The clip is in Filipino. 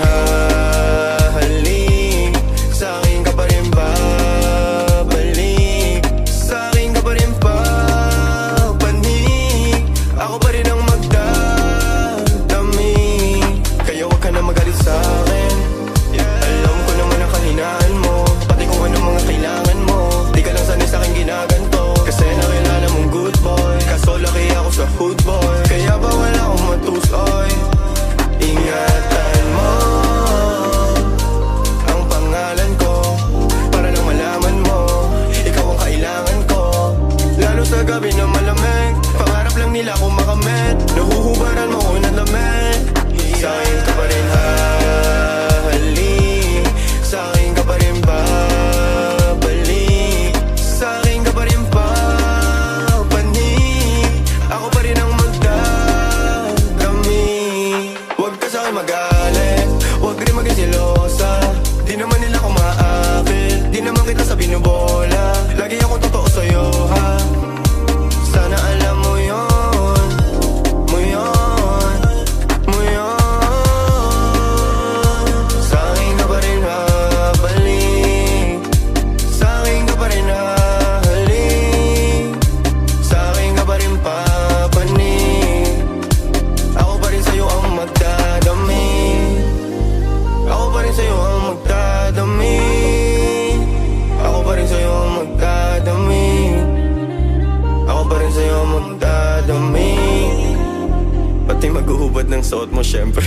hahalik, sa'kin ka pa rin babalik, sa'kin ka pa rin papanik, ako pa rin ang magdadami. Kaya wag ka na magalit sa'kin, alam ko naman ang kahinaan mo, pati kung anong mga kailangan mo. Di ka lang sanay sa'kin ginaganto, kasi nakilala mong good boy, kaso laki ako sa hood boy. Kaya bawal akong matusoy, ingatan mo ang pangalan ko, para lang malaman mo, ikaw ang kailangan ko. Lalo sa gabi na malamig, pangarap lang nila kung makamit, nahuhubaran mo ko ng lamig. Sa'kin ka pa rin hahalik, sa'kin ka pa rin babalik, sa'kin ka pa rin papanik, ako pa rin ang magdadami. Huwag ka sa'kin magalit, huwag rin maging selosa, di naman nila ko maakit, di naman kita sa binubola, lagi ako totoo sa'yo ha. Sana alam mo yun, mo yun, mo yun. Sa'kin ka pa rin babalik, sa'kin ka pa rin hahalik, sa'kin ka pa rin papanik, ako pa rin sa'yo ang magdadami, ako pa rin sa'yo ang magdadami, ako pa rin sa'yo ang magdadami, ako pa rin sa'yo ang magdadami. Pati maghuhubad ng suot mo syempre.